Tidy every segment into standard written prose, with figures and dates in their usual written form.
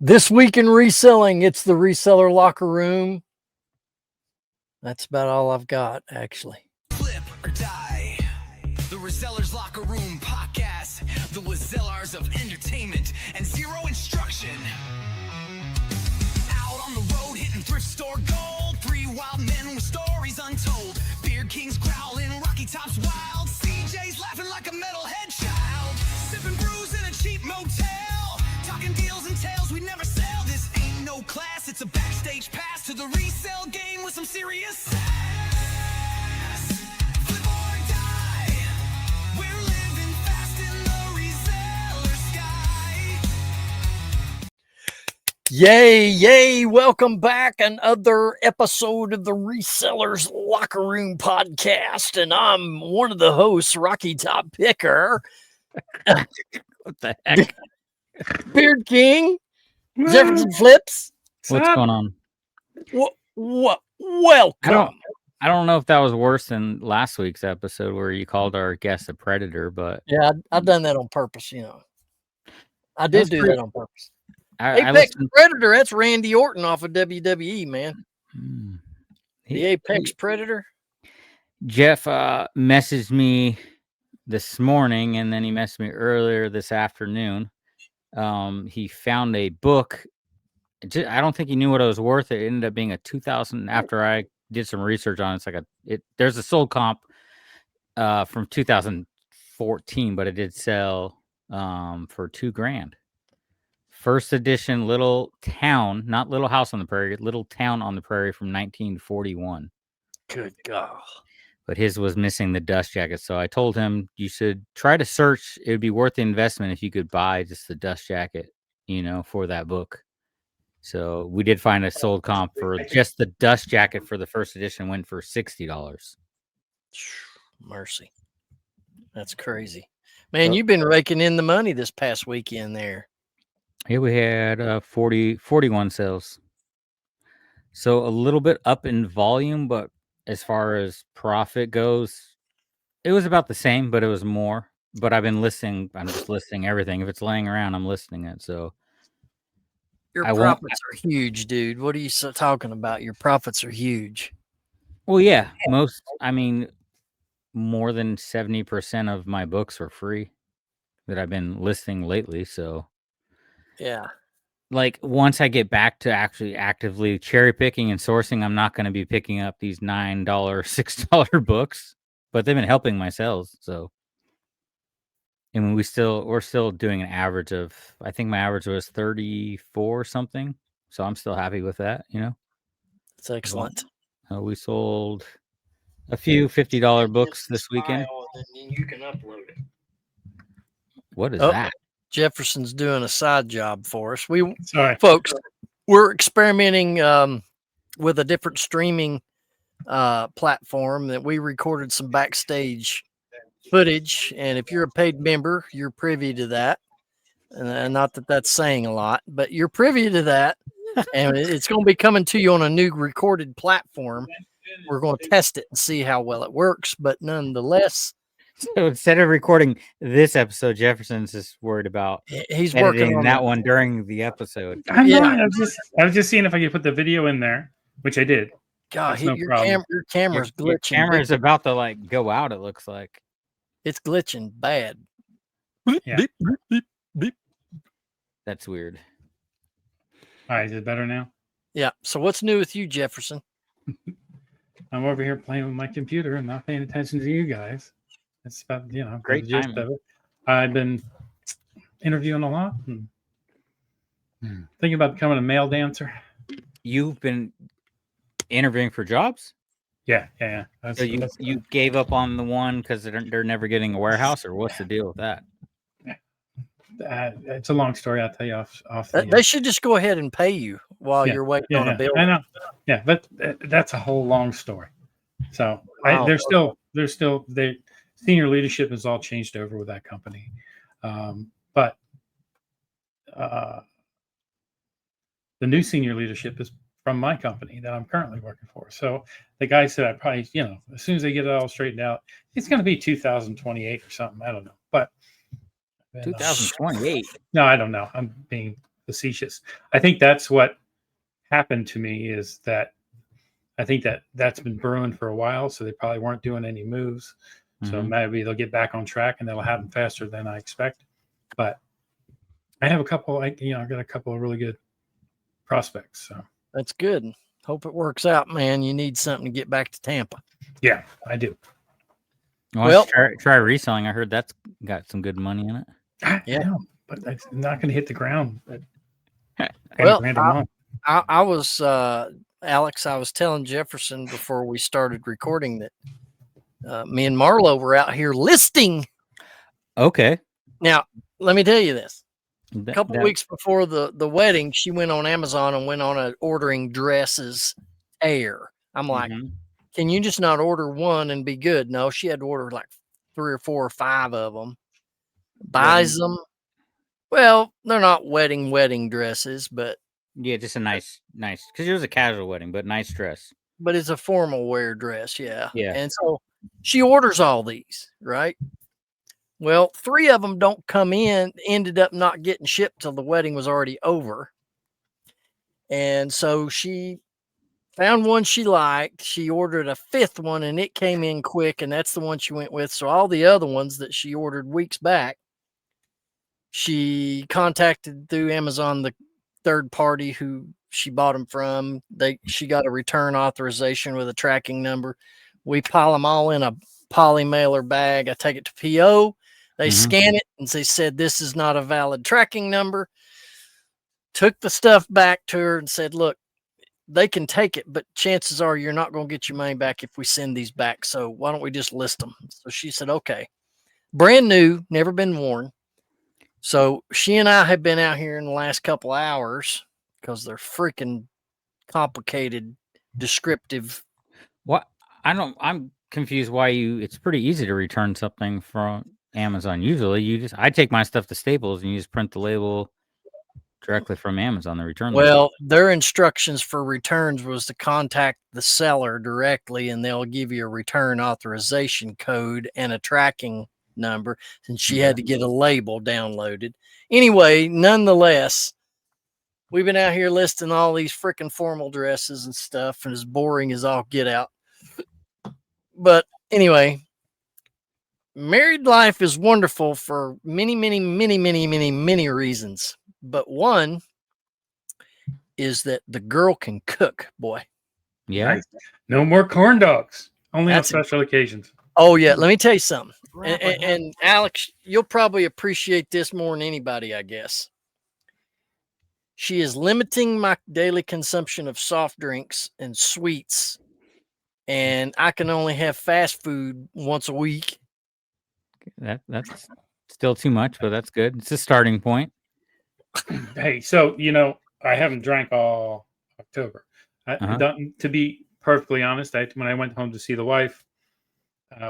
This week in reselling, it's the Reseller Locker Room. That's about all I've got, actually. Flip or die. The Resellers Locker Room Podcast. The Resellers of entertainment and zero instruction. Out on the road hitting thrift store gold. Three wild men with stories untold. Beard kings growling, Rocky Tops wild. CJ's laughing like a metalhead child. Sipping brews in a cheap motel. Talking deals and tales we never sell. This ain't no class, it's a backstage pass to the resale game with some serious sass. Flip or die. We're living fast in the reseller sky. Yay, yay. Welcome back. Another episode of the Resellers Locker Room Podcast. And I'm one of the hosts, Rocky Top Picker. What the heck? Beard King. Jefferson Flips. What's going on? Welcome. I don't know if that was worse than last week's episode where you called our guest a predator, but Yeah, I've done that on purpose, I did do that on purpose. I Apex listened. Predator, that's Randy Orton off of WWE, man. The Apex Predator. Jeff messaged me this morning, and then he messaged me earlier this afternoon. He found a book. I don't think he knew what it was worth. It ended up being a 2000. After I did some research on it, there's a sold comp from 2014, but it did sell for $2,000. First edition, Little Town, not Little House on the Prairie, Little Town on the Prairie from 1941. Good God. But his was missing the dust jacket. So I told him you should try to search. It would be worth the investment if you could buy just the dust jacket, for that book. So we did find a sold comp for just the dust jacket for the first edition, went for $60. Mercy. That's crazy. Man, you've been raking in the money this past weekend there. Here we had 41 sales. So a little bit up in volume, but as far as profit goes, it was about the same, but it was more. But I've been listing. I'm just listing everything. If it's laying around, I'm listing it. So your profits are huge, dude. What are you talking about? Your profits are huge. Well, yeah, more than 70% of my books are free that I've been listing lately. So yeah. Like once I get back to actually actively cherry picking and sourcing, I'm not going to be picking up these $9, $6 books, but they've been helping my sales. So, and we're still doing an average of, I think my average was 34 something. So I'm still happy with that, That's excellent. We sold a few $50 books this weekend. And then you can upload it. What is that? Jefferson's doing a side job for us. Folks, we're experimenting with a different streaming platform that we recorded some backstage footage. And if you're a paid member, you're privy to that. And not that that's saying a lot, but you're privy to that. And it's going to be coming to you on a new recorded platform. We're going to test it and see how well it works. But nonetheless, so instead of recording this episode, Jefferson's just worried about he's working on that one during the episode. I was just seeing if I could put the video in there, which I did. God, your camera's glitching. Your camera's about to go out. It looks like it's glitching bad. Yeah. Beep, beep, beep, beep. That's weird. All right, is it better now? Yeah. So what's new with you, Jefferson? I'm over here playing with my computer and not paying attention to you guys. It's about, great gist of it. I've been interviewing a lot and thinking about becoming a male dancer. You've been interviewing for jobs? Yeah. So you gave up on the one because they're never getting a warehouse, or what's the deal with that? It's a long story. I'll tell you off. They should just go ahead and pay you while you're waiting on a bill. I know. Yeah, but that's a whole long story. So they're still senior leadership has all changed over with that company. But the new senior leadership is from my company that I'm currently working for. So the guy said I probably, as soon as they get it all straightened out, it's going to be 2028 or something. I don't know. But 2028. No, I don't know. I'm being facetious. I think that's what happened to me, is that I think that's been brewing for a while, so they probably weren't doing any moves. So maybe they'll get back on track and they'll happen faster than I expect. But I have a couple, I've got a couple of really good prospects. So that's good. Hope it works out, man. You need something to get back to Tampa. Yeah, I do. Well, try reselling. I heard that's got some good money in it. I know, but it's not going to hit the ground. Well, I was Alex. I was telling Jefferson before we started recording that me and Marlo were out here listing. Okay. Now, let me tell you this. A couple weeks before the wedding, she went on Amazon and went on a ordering dresses air. I'm like, can you just not order one and be good? No, she had to order like 3 or 4 or 5 of them. Buys them. Well, they're not wedding dresses, but yeah, just a nice, because it was a casual wedding, but nice dress. But it's a formal wear dress, yeah. Yeah. And so she orders all these, right? Well, 3 of them don't come in, ended up not getting shipped till the wedding was already over. And so she found one she liked. She ordered a 5th one and it came in quick, and that's the one she went with. So all the other ones that she ordered weeks back, she contacted through Amazon the third party who she bought them from. She got a return authorization with a tracking number. We pile them all in a poly mailer bag. I take it to PO. They scan it and they said, this is not a valid tracking number. Took the stuff back to her and said, look, they can take it, but chances are you're not going to get your money back if we send these back. So why don't we just list them? So she said, okay. Brand new, never been worn. So she and I have been out here in the last couple hours because they're freaking complicated, descriptive. What? I'm confused why it's pretty easy to return something from Amazon. Usually I take my stuff to Staples and you just print the label directly from Amazon, the return label. Well, their instructions for returns was to contact the seller directly and they'll give you a return authorization code and a tracking number, and she had to get a label downloaded. Anyway, nonetheless, we've been out here listing all these freaking formal dresses and stuff, and as boring as all get out. But anyway, married life is wonderful for many, many, many, many, many, many reasons. But one is that the girl can cook, boy. Yeah. No more corn dogs. Only on special occasions. Oh, yeah. Let me tell you something. And Alex, you'll probably appreciate this more than anybody, I guess. She is limiting my daily consumption of soft drinks and sweets, and I can only have fast food once a week. That's still too much, but that's good. It's a starting point. Hey, so I haven't drank all October. To be perfectly honest, when I went home to see the wife,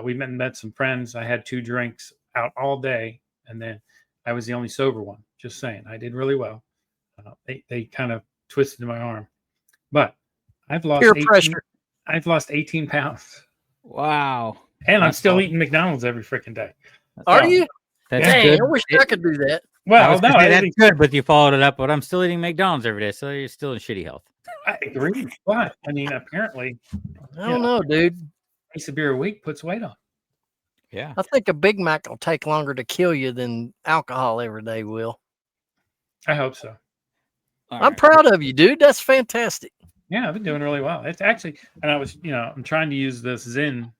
we met some friends. I had 2 drinks out all day, and then I was the only sober one. Just saying, I did really well. They kind of twisted my arm, but I've lost 18 pounds. Wow! And I'm still eating McDonald's every freaking day. Are you? That's good. I wish I could do that. Well, no, that's good, but you followed it up. But I'm still eating McDonald's every day, so you're still in shitty health. I agree, but I mean, apparently, I don't know, dude. A beer a week puts weight on. Yeah, I think a Big Mac will take longer to kill you than alcohol every day will. I hope so. I'm proud of you, dude. That's fantastic. Yeah, I've been doing really well. It's actually, and I was, I'm trying to use this Zyn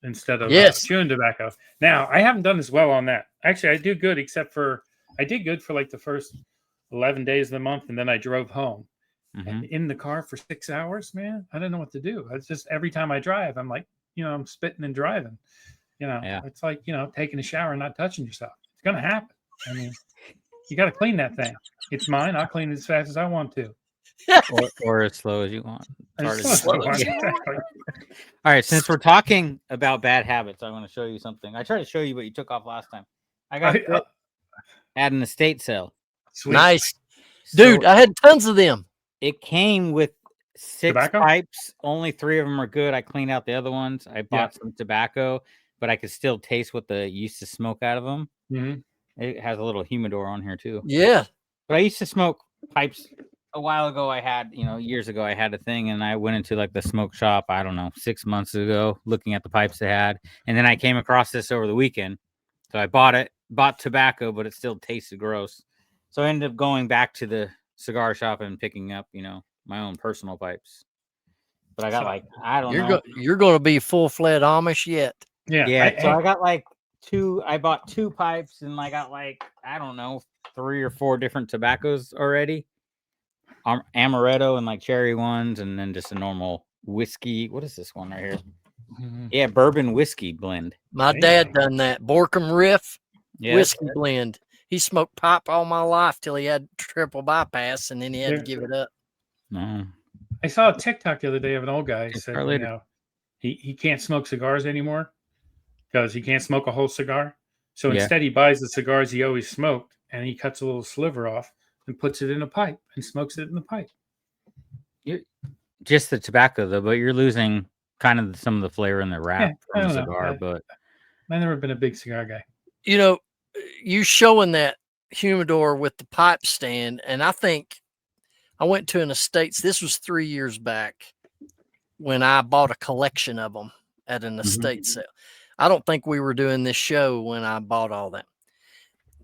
instead of chewing tobacco. Now, I haven't done as well on that. Actually, I do good, except for I did good for like the first 11 days of the month, and then I drove home. And in the car for 6 hours, man, I don't know what to do. It's just every time I drive, I'm like, I'm spitting and driving. It's like, taking a shower and not touching yourself. It's going to happen. I mean, you got to clean that thing. It's mine. I'll clean it as fast as I want to. or as slow as you want. All right. Since we're talking about bad habits, I want to show you something. I tried to show you what you took off last time. I got at an estate sale. Sweet. Nice. Dude, I had tons of them. It came with 6 tobacco? pipes. Only 3 of them are good. I cleaned out the other ones. I bought some tobacco, but I could still taste what the used to smoke out of them. It has a little humidor on here too. Yeah. But I used to smoke pipes a while ago. I had, years ago, I had a thing, and I went into like the smoke shop, I don't know, 6 months ago, looking at the pipes they had. And then I came across this over the weekend. So I bought tobacco, but it still tasted gross. So I ended up going back to the cigar shop and picking up, my own personal pipes. But I got I don't know. You're going to be full-fledged Amish yet. Yeah. I got I bought 2 pipes, and I got I don't know, 3 or 4 different tobaccos already. Amaretto and cherry ones, and then just a normal whiskey. What is this one right here? Yeah, bourbon whiskey blend. My dad done that. Borkum Riff whiskey blend. He smoked pipe all my life till he had triple bypass, and then he had to give it up. No. I saw a TikTok the other day of an old guy who said, he can't smoke cigars anymore because he can't smoke a whole cigar. So instead, he buys the cigars he always smoked, and he cuts a little sliver off and puts it in a pipe and smokes it in the pipe. Just the tobacco, though, but you're losing kind of some of the flavor in the wrap from the cigar. But I've never been a big cigar guy. You showing that humidor with the pipe stand, and I think I went to an estates. This was 3 years back when I bought a collection of them at an estate sale. I don't think we were doing this show when I bought all that.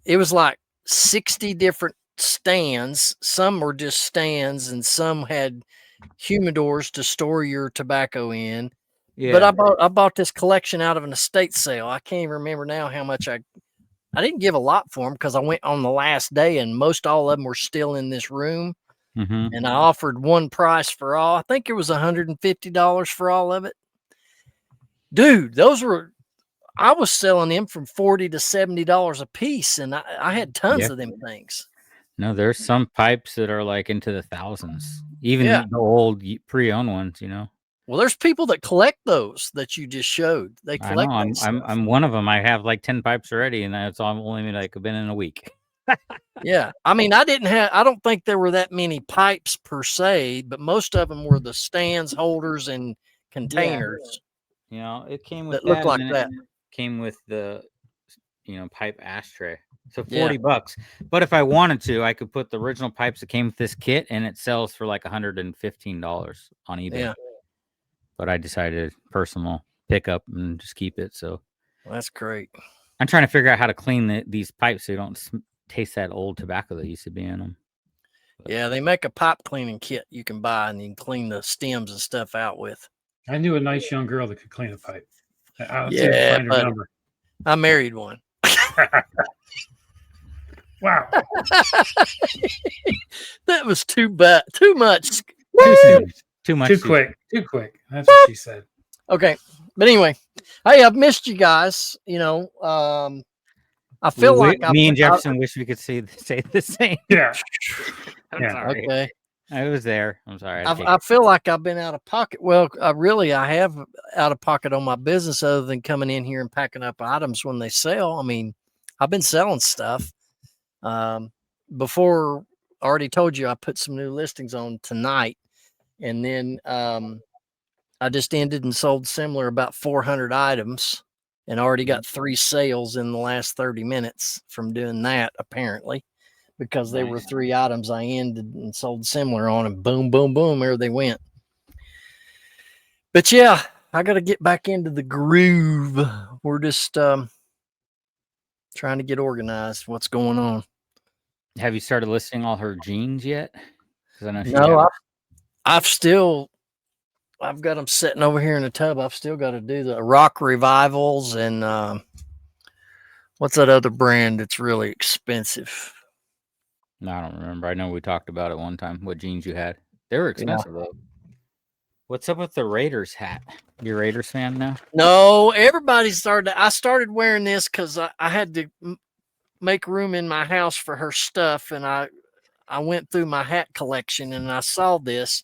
It was 60 different stands. Some were just stands, and some had humidors to store your tobacco in. Yeah. But I bought this collection out of an estate sale. I can't even remember now how much I didn't give a lot for them because I went on the last day, and most all of them were still in this room. And I offered one price for all. I think it was $150 for all of it. Dude, I was selling them from $40 to $70 a piece, and I had tons of them things. No, there's some pipes that are into the thousands, even the old pre-owned ones, Well, there's people that collect those that you just showed. They collect. I'm one of them. I have 10 pipes already, and it's only been in a week. Yeah, I mean, I don't think there were that many pipes per se, but most of them were the stands, holders, and containers. It came with that looked like that. Came with the, pipe ashtray. So $40. But if I wanted to, I could put the original pipes that came with this kit, and it sells for $115 on eBay. Yeah. But I decided personal pickup and just keep it. So that's great. I'm trying to figure out how to clean these pipes so you don't taste that old tobacco that used to be in them. But yeah, they make a pipe cleaning kit you can buy, and you can clean the stems and stuff out with. I knew a nice young girl that could clean a pipe. Find her number. I married one. Wow. That was too much. Too quick. That's what she said. Okay. But anyway, hey, I've missed you guys. I feel me and Jefferson wish we could say the same. Yeah. I'm sorry. Okay. I was there. I'm sorry. I feel like I've been out of pocket. Well, I have out of pocket on my business other than coming in here and packing up items when they sell. I mean, I've been selling stuff. Before, I already told you I put some new listings on tonight. And then I just ended and sold similar about 400 items and already got 3 sales in the last 30 minutes from doing that, apparently, because they were 3 items I ended and sold similar on, and boom, boom, boom, there they went. But yeah, I got to get back into the groove. We're just trying to get organized. What's going on? Have you started listing all her jeans yet? I know I've got them sitting over here in the tub. I've still got to do the Rock Revivals and what's that other brand that's really expensive? No, I don't remember. I know we talked about it one time. What jeans you had? They were expensive though. What's up with the Raiders hat? You a Raiders fan now? No, everybody started. I started wearing this because I had to make room in my house for her stuff, and I went through my hat collection and I saw this.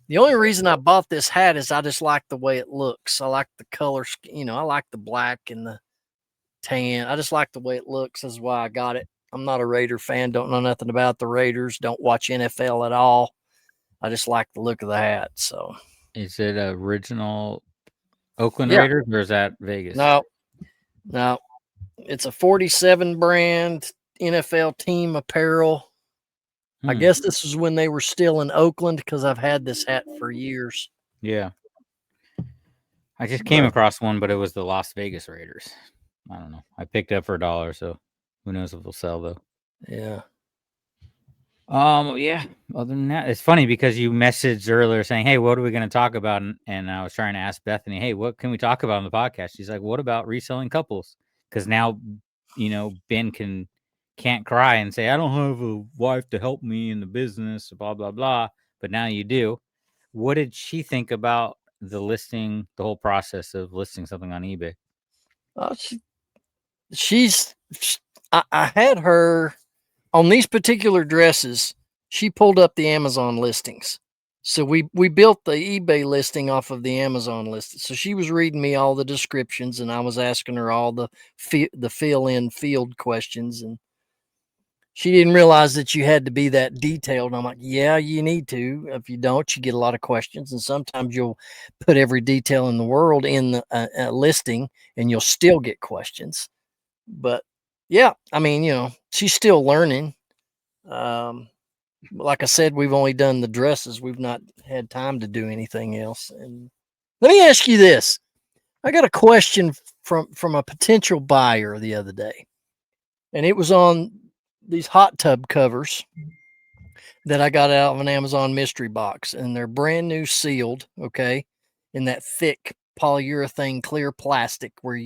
The only reason I bought this hat is I just like the way it looks. I like the color, I like the black and the tan. I just like the way it looks. That's why I got it. I'm not a Raider fan. Don't know nothing about the Raiders. Don't watch NFL at all. I just like the look of the hat. So, is it original Oakland Raiders or is that Vegas? No. It's a 47 brand NFL team apparel. I guess this was when they were still in Oakland, because I've had this hat for years. Yeah. I just came across one, but it was the Las Vegas Raiders. I don't know. I picked it up for $1, so who knows if it'll sell though. Yeah. Yeah. Other than that, it's funny because you messaged earlier saying, "Hey, what are we going to talk about?" And I was trying to ask Bethany, "Hey, what can we talk about on the podcast?" She's like, "What about reselling couples?" Because now, Ben can't cry and say, "I don't have a wife to help me in the business," blah blah blah. But now you do. What did she think about the whole process of listing something on eBay? I had her on these particular dresses. She pulled up the Amazon listings. So we built the eBay listing off of the Amazon listing. So she was reading me all the descriptions, and I was asking her all the fill-in field questions, and she didn't realize that you had to be that detailed. And I'm like, yeah, you need to. If you don't, you get a lot of questions. And sometimes you'll put every detail in the world in the listing, and you'll still get questions. But yeah, I mean, she's still learning. Like I said, we've only done the dresses. We've not had time to do anything else. And let me ask you this. I got a question from a potential buyer the other day, and it was on these hot tub covers that I got out of an Amazon mystery box, and they're brand new sealed, okay, in that thick polyurethane clear plastic where,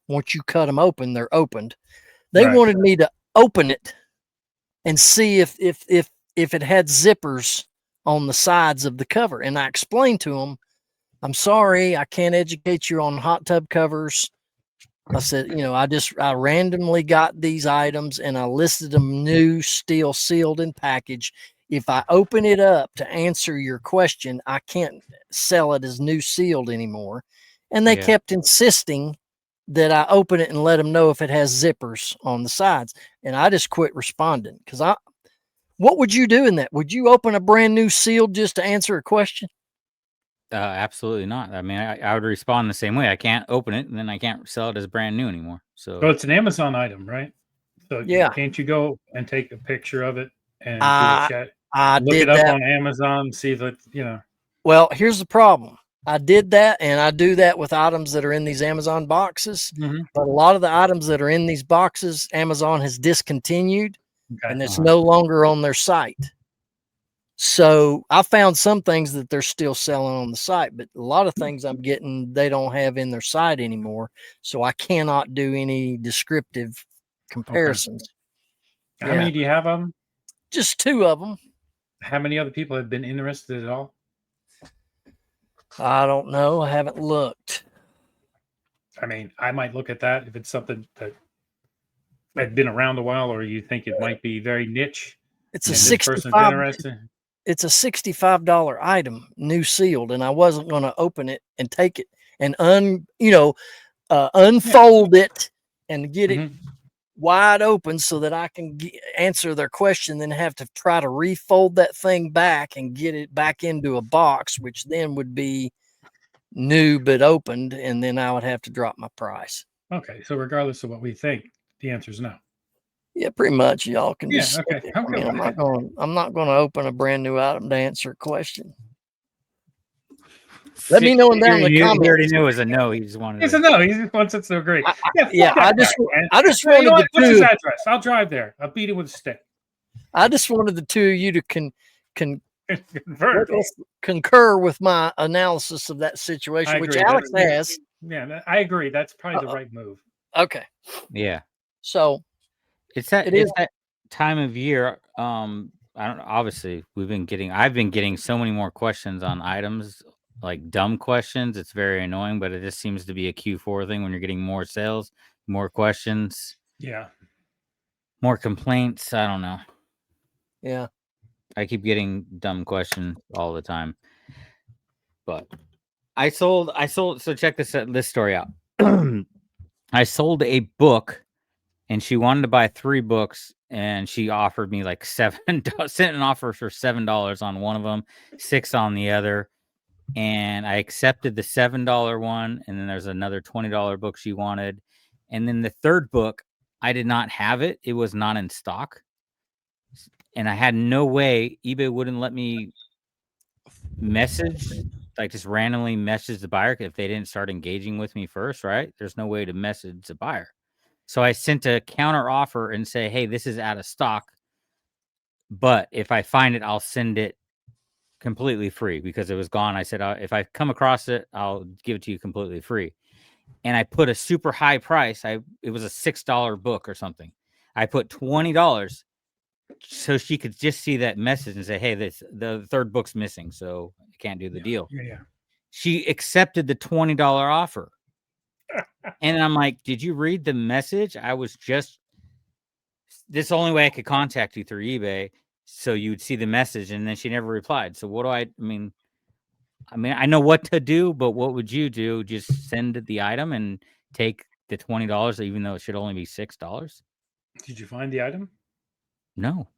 once you cut them open, they're opened. They wanted me to open it and see if it had zippers on the sides of the cover. And I explained to them, I'm sorry, I can't educate you on hot tub covers. I said, I randomly got these items and I listed them new, still sealed and packaged. If I open it up to answer your question, I can't sell it as new sealed anymore. And they kept insisting that I open it and let them know if it has zippers on the sides. And I just quit responding, because what would you do in that? Would you open a brand new sealed just to answer a question? Absolutely not. I mean, I would respond the same way. I can't open it, and then I can't sell it as brand new anymore. So it's an Amazon item, right? So can't you go and take a picture of it and do a chat? Look it up on Amazon, see that, Well, here's the problem. I did that, and I do that with items that are in these Amazon boxes. Mm-hmm. But a lot of the items that are in these boxes, Amazon has discontinued, and it's no longer on their site. So I found some things that they're still selling on the site, but a lot of things I'm getting, they don't have in their site anymore. So I cannot do any descriptive comparisons. Okay. How many do you have of them? Just 2 of them. How many other people have been interested at all? I don't know. I haven't looked. I mean, I might look at that if it's something that had been around a while, or you think it might be very niche. It's a $65 item, new sealed, and I wasn't going to open it and take it and unfold it and get it wide open so that I can answer their question, then have to try to refold that thing back and get it back into a box, which then would be new but opened, and then I would have to drop my price. Okay, so regardless of what we think, the answer is no. Yeah, pretty much. Y'all can just. Okay. I mean, I'm not going to open a brand new item to answer a question. Let me know down in the comments. He already knew it was a no. He just wanted. It's a no. He just wants it so great. I just wanted what's his address? I'll drive there. I'll beat it with a stick. I just wanted the 2 of you to concur with my analysis of that situation, which Alex has. Yeah, I agree. That's probably the right move. Okay. Yeah. So it's that time of year. I don't know. Obviously, I've been getting so many more questions on items, like dumb questions. It's very annoying, but it just seems to be a Q4 thing when you're getting more sales, more questions. Yeah. More complaints. I don't know. Yeah. I keep getting dumb questions all the time. But I sold. So check this story out. I sold a book, and she wanted to buy 3 books, and she offered me like sent an offer for $7 on one of them, 6 on the other, and I accepted the $7 one, and then there's another $20 book she wanted, and then the third book, I did not have it; it was not in stock, and I had no way. eBay wouldn't let me message, like just randomly message the buyer if they didn't start engaging with me first, right? There's no way to message the buyer. So I sent a counter offer and say, hey, this is out of stock, but if I find it, I'll send it completely free because it was gone. I said, if I come across it, I'll give it to you completely free. And I put a super high price. It was a $6 book or something. I put $20 so she could just see that message and say, hey, the third book's missing, so I can't do the deal. Yeah. She accepted the $20 offer. And I'm like, did you read the message? I was just, this the only way I could contact you through eBay. So you'd see the message, and then she never replied. So what do I mean, I know what to do, but what would you do? Just send the item and take the $20, even though it should only be $6? Did you find the item? No.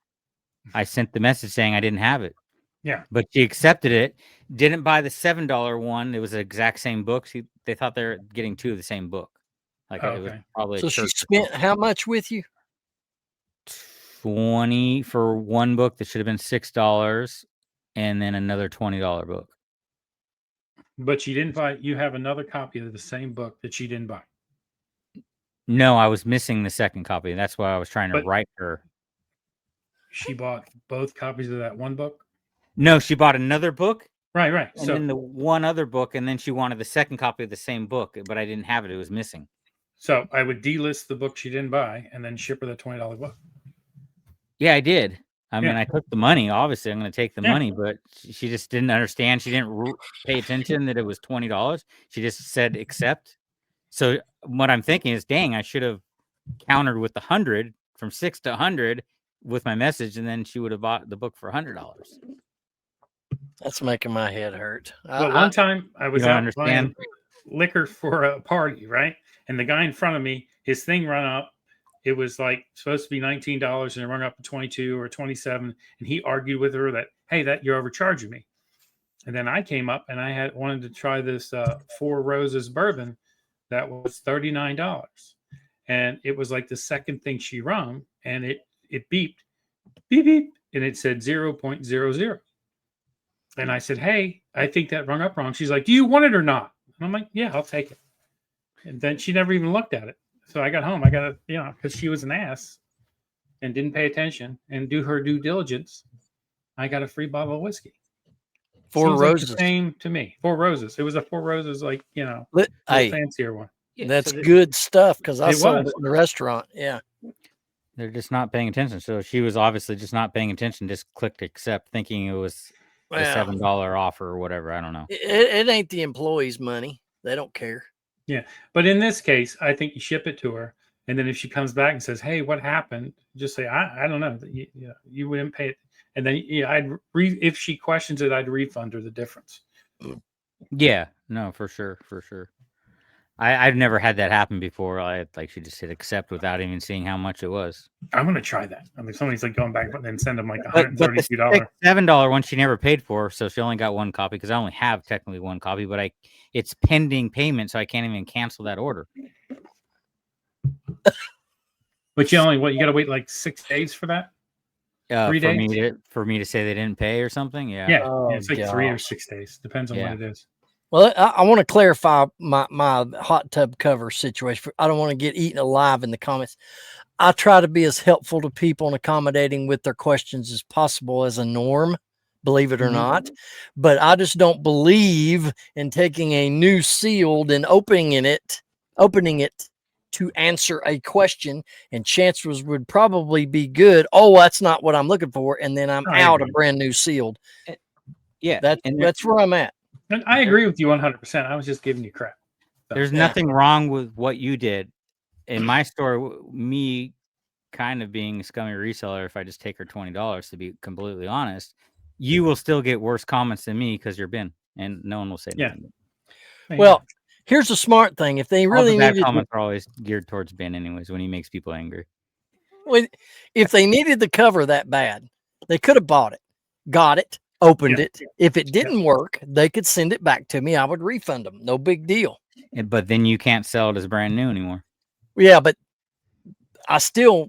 I sent the message saying I didn't have it. Yeah. But she accepted it, didn't buy the $7 one. It was the exact same book. They thought they were getting two of the same book. Like it was probably so she spent how much with you? $20 for one book that should have been $6, and then another $20 book. But she didn't buy. You have another copy of the same book that she didn't buy. No, I was missing the second copy. That's why I was trying to write her. She bought both copies of that one book? No, she bought another book. Right. And then the one other book, and then she wanted the second copy of the same book, but I didn't have it. It was missing. So I would delist the book she didn't buy and then ship her the $20 book. Yeah, I did. I mean, I took the money. Obviously, I'm going to take the money, but she just didn't understand. She didn't pay attention that it was $20. She just said accept. So what I'm thinking is, dang, I should have countered with the 100 from 6 to 100 with my message, and then she would have bought the book for $100. That's making my head hurt. Well, one time I was out buying liquor for a party, right? And the guy in front of me, his thing run up. It was like supposed to be $19 and it rung up to 22 or 27. And he argued with her that, hey, that you're overcharging me. And then I came up and I wanted to try this Four Roses bourbon that was $39. And it was like the second thing she rung, and it beeped, beep, beep, and it said 0.00. And I said, hey, I think that rung up wrong. She's like, do you want it or not? And I'm like, yeah, I'll take it. And then she never even looked at it. So I got home. I got to, because she was an ass and didn't pay attention and do her due diligence. I got a free bottle of whiskey. Four Roses. Like the same to me. Four Roses. It was a Four Roses, like, fancier one. Yeah, that's good stuff because I saw it in the restaurant. Yeah. They're just not paying attention. So she was obviously just not paying attention, just clicked accept, thinking it was the $7 offer or whatever. I don't know. It ain't the employees' money. They don't care. Yeah. But in this case, I think you ship it to her. And then if she comes back and says, hey, what happened? Just say, I don't know. You wouldn't pay it. And then if she questions it, I'd refund her the difference. Yeah. No, for sure. For sure. I've never had that happen before. She just hit accept without even seeing how much it was. I'm gonna try that. I mean, somebody's like going back and then send them like $132. But the $7 one she never paid for, so she only got one copy because I only have technically one copy, but it's pending payment, so I can't even cancel that order. But you got to wait like 6 days for that. 3 days for me to say they didn't pay or something. Yeah. Yeah, it's like 3 or 6 days, depends on what it is. Well, I want to clarify my hot tub cover situation. I don't want to get eaten alive in the comments. I try to be as helpful to people and accommodating with their questions as possible as a norm, believe it or not. But I just don't believe in taking a new sealed and opening it to answer a question, and chances would probably be good. Oh, that's not what I'm looking for. And then I'm out a brand new sealed. Yeah. That's where I'm at. And I agree with you 100%. I was just giving you crap. There's nothing wrong with what you did. In my store, me kind of being a scummy reseller, if I just take her $20, to be completely honest, you will still get worse comments than me because you're Ben, and no one will say anything. Well, here's the smart thing. If they really needed comments are always geared towards Ben anyways when he makes people angry. If they needed the cover that bad, they could have bought it, got it, opened it. If it didn't work, they could send it back to me. I would refund them. No big deal. But then you can't sell it as brand new anymore. Yeah, but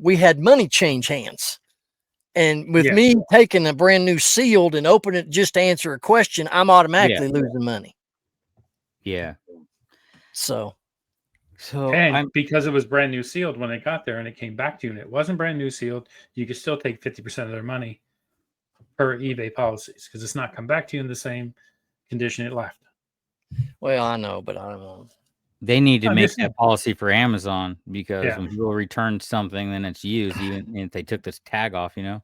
we had money change hands. And with me taking a brand new sealed and opening it just to answer a question, I'm automatically losing money. Yeah. So and because it was brand new sealed when it got there and it came back to you and it wasn't brand new sealed, you could still take 50% of their money per eBay policies because it's not come back to you in the same condition it left. Well, I know, but I don't know. They need to make that policy for Amazon because when people return something, then it's used, even if they took this tag off, you know?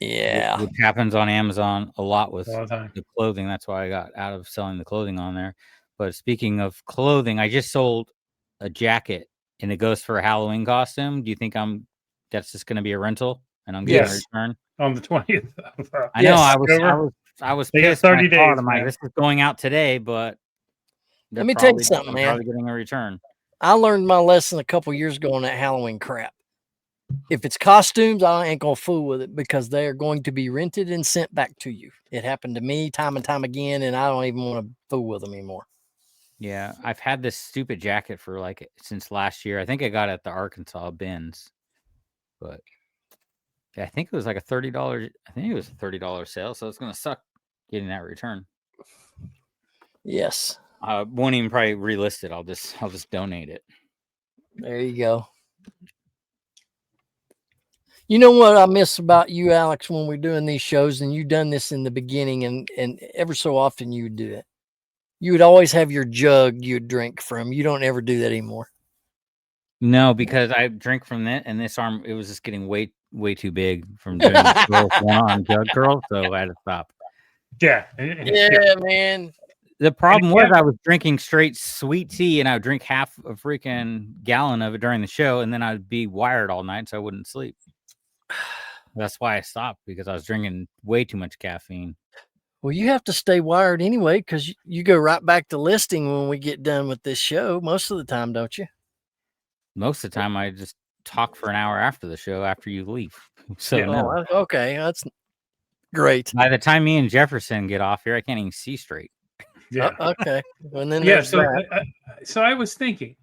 Yeah. Which happens on Amazon a lot with all the time. The clothing. That's why I got out of selling the clothing on there. But speaking of clothing, I just sold a jacket and it goes for a Halloween costume. Do you think that's just going to be a rental and I'm getting a return? On the 20th. I know. I was pissed. 30 days. I'm like, this is going out today, but let me tell you something, man. Probably getting a return. I learned my lesson a couple years ago on that Halloween crap. If it's costumes, I ain't gonna fool with it because they are going to be rented and sent back to you. It happened to me time and time again, and I don't even want to fool with them anymore. Yeah, I've had this stupid jacket for since last year. I think I got it at the Arkansas bins, but I think it was like a $30. I think it was a $30 sale, so it's gonna suck getting that return. Yes. I won't even probably relist it. I'll just donate it. There you go. You know what I miss about you, Alex, when we're doing these shows, and you've done this in the beginning, and ever so often you would do it. You would always have your jug you'd drink from. You don't ever do that anymore. No, because I drink from that, and this arm, it was just getting way too big from doing one jug curl, so I had to stop. Yeah, man. The problem was I was drinking straight sweet tea, and I would drink half a freaking gallon of it during the show, and then I'd be wired all night, so I wouldn't sleep. That's why I stopped, because I was drinking way too much caffeine. Well, you have to stay wired anyway, because you go right back to listing when we get done with this show most of the time, don't you? Most of the time, I just talk for an hour after the show after you leave. So no. Okay, that's great. By the time me and Jefferson get off here, I can't even see straight. Yeah. Okay. And then so I was thinking,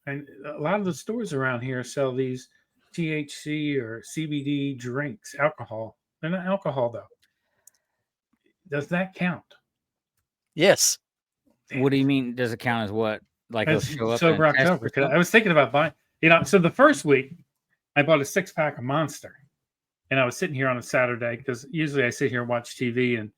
and a lot of the stores around here sell these THC or CBD drinks, alcohol. They're not alcohol though. Does that count? Yes. What do you mean? Does it count as what? Like it'll show up sober October? Because I was thinking about buying. So the first week, I bought a 6-pack of Monster, and I was sitting here on a Saturday because usually I sit here and watch TV, and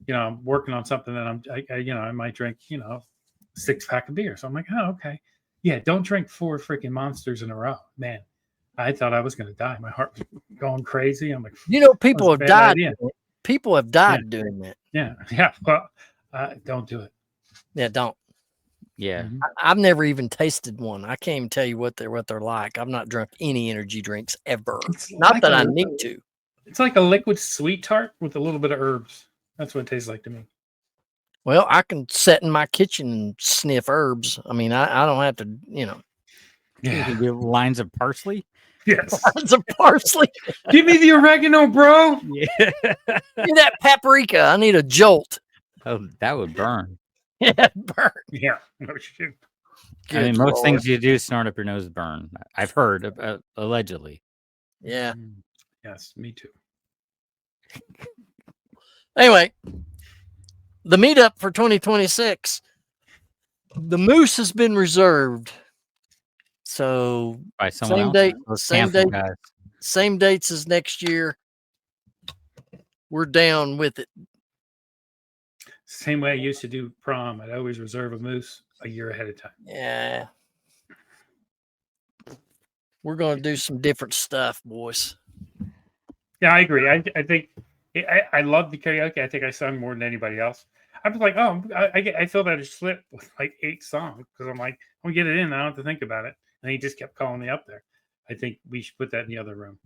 I'm working on something, and I might drink 6-pack of beer. So I'm like, oh, okay, yeah, don't drink 4 freaking Monsters in a row, man. I thought I was going to die. My heart was going crazy. I'm like, people have died. People have died doing that. Yeah. Well, don't do it. Yeah, don't. Yeah, I've never even tasted one. I can't even tell you what they're like. I've not drunk any energy drinks ever. Not that I need to. It's like a liquid sweet tart with a little bit of herbs. That's what it tastes like to me. Well, I can sit in my kitchen and sniff herbs. I mean, I don't have to, You can do lines of parsley. Yes. Lines of parsley. Give me the oregano, bro. Yeah. Give me that paprika. I need a jolt. Oh, that would burn. Yeah, burn. Yeah. No shit. I mean, most things you do snort up your nose burn. I've heard, allegedly. Yeah. Yes, me too. Anyway, the meetup for 2026. The moose has been reserved. So by someone else? Same dates as next year. We're down with it. Same way I used to do prom. I'd always reserve a moose a year ahead of time. Yeah. We're going to do some different stuff, boys. Yeah, I agree. I think I love the karaoke. I think I sung more than anybody else. I was like, I filled out a slip with like 8 songs because I'm like, I'm going to get it in. I don't have to think about it. And he just kept calling me up there. I think we should put that in the other room.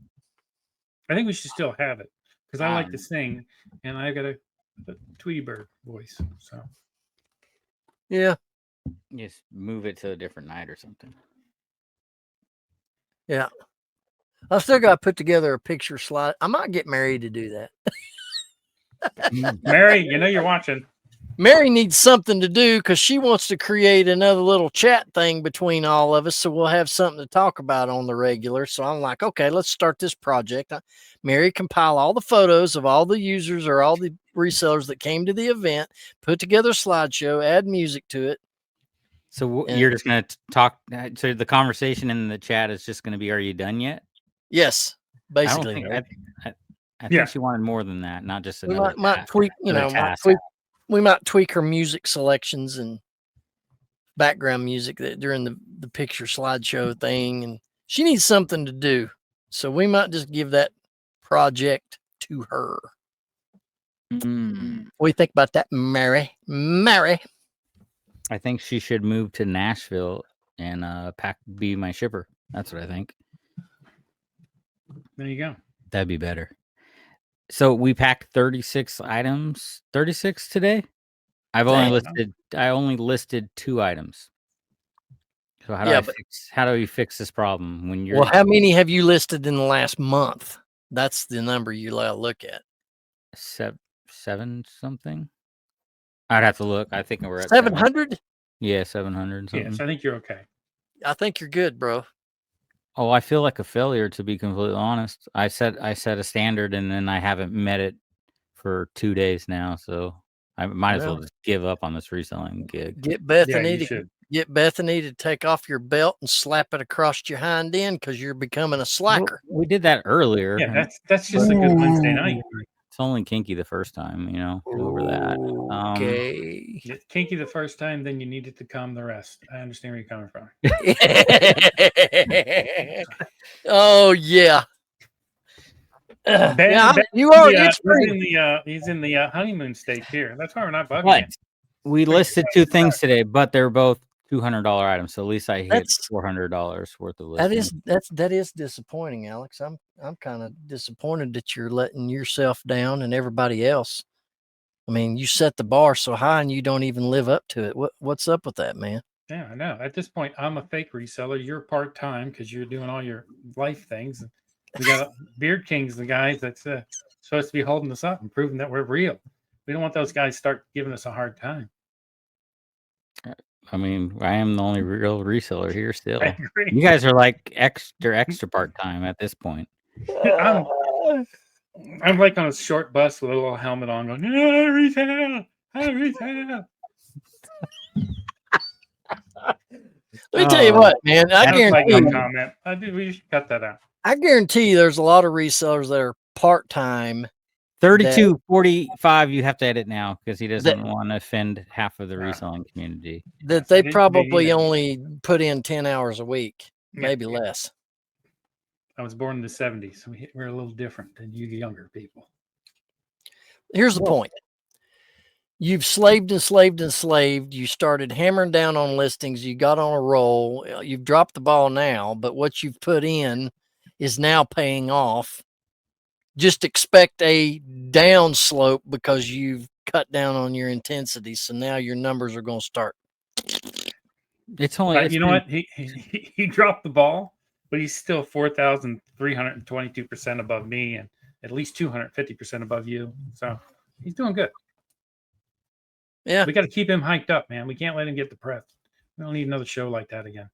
I think we should still have it because I like to sing and I got a Tweety Bird voice. So, yeah. Just move it to a different night or something. Yeah. I still got to put together a picture slide. I might get Mary to do that. Mary, you're watching. Mary needs something to do because she wants to create another little chat thing between all of us, so we'll have something to talk about on the regular. So I'm like, okay, let's start this project. Mary, compile all the photos of all the users or all the resellers that came to the event, put together a slideshow, add music to it. So you're just going to talk. So the conversation in the chat is just going to be, "Are you done yet?" Yes, basically. I think she wanted more than that, not just we another might tweak, we might tweak her music selections and background music that during the picture slideshow thing, and she needs something to do. So we might just give that project to her. What do you think about that, Mary? I think she should move to Nashville and be my shipper. That's what I think. There you go. That'd be better. So we packed 36 items. 36 today. I only listed 2 items. So how do we fix this problem when you're? Well, how many have you listed in the last month? That's the number you look at. 7 something. I'd have to look. I think we're at 700. Yeah, 700 something. Yes, I think you're okay. I think you're good, bro. Oh, I feel like a failure, to be completely honest. I set a standard and then I haven't met it for 2 days now, so I might as well just give up on this reselling gig. Get Bethany to take off your belt and slap it across your hind end because you're becoming a slacker. Well, we did that earlier. Yeah, that's just a good Wednesday night. It's only kinky the first time, over that. Okay. Kinky the first time, then you needed to calm the rest. I understand where you're coming from. Oh yeah. He's in the honeymoon stage here. That's why we're not bugging him. We listed 2 things today, but they're both $200 items. So at least I hit $400 worth of listings. That is disappointing, Alex. I'm kind of disappointed that you're letting yourself down and everybody else. I mean, you set the bar so high and you don't even live up to it. What's up with that, man? Yeah, I know. At this point, I'm a fake reseller. You're part-time because you're doing all your life things. We got Beard Kings, the guys that's supposed to be holding us up and proving that we're real. We don't want those guys to start giving us a hard time. I mean, I am the only real reseller here still. I agree. You guys are like extra part-time at this point. I'm like on a short bus with a little helmet on going, retail. Let me tell you what, man. I guarantee like no comment. We should cut that out. I guarantee you there's a lot of resellers that are part-time. 32, 45, you have to edit now because he doesn't want to offend half of the reselling community. That they probably only put in 10 hours a week, maybe less. I was born in the 70s, so we're a little different than you younger people. Here's the point. You've slaved and slaved and slaved. You started hammering down on listings. You got on a roll. You've dropped the ball now, but what you've put in is now paying off. Just expect a down slope because you've cut down on your intensity. So now your numbers are going to start. It's only, you know what? He dropped the ball, but he's still 4,322% above me and at least 250% above you. So he's doing good. Yeah. We got to keep him hyped up, man. We can't let him get depressed. We don't need another show like that again.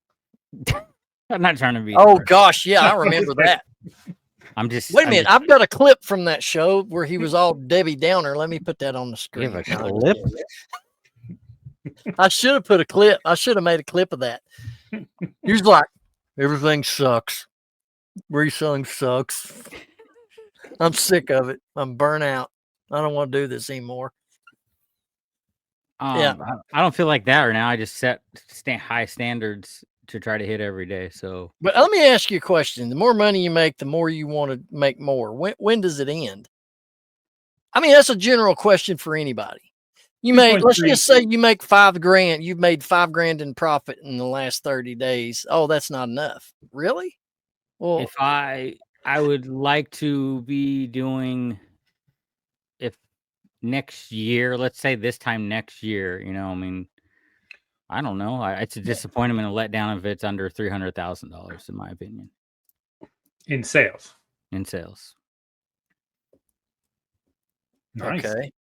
I'm not trying to be. Oh, gosh. Yeah, I remember that. Wait a minute. I've got a clip from that show where he was all Debbie Downer. Let me put that on the screen. You have a clip? I should have put a clip. I should have made a clip of that. He was like, everything sucks. Reselling sucks. I'm sick of it. I'm burnt out. I don't want to do this anymore. I don't feel like that right now. I just set high standards to try to hit every day. So, but let me ask you a question. The more money you make, the more you want to make more. When does it end? I mean, that's a general question for anybody. Let's just say you make $5,000. You've made $5,000 in profit in the last 30 days. Oh, that's not enough. Really? Well, if I would like to be doing, if next year, let's say this time next year, I mean, I don't know. It's a disappointment and a letdown if it's under $300,000, in my opinion. In sales. Nice. Okay.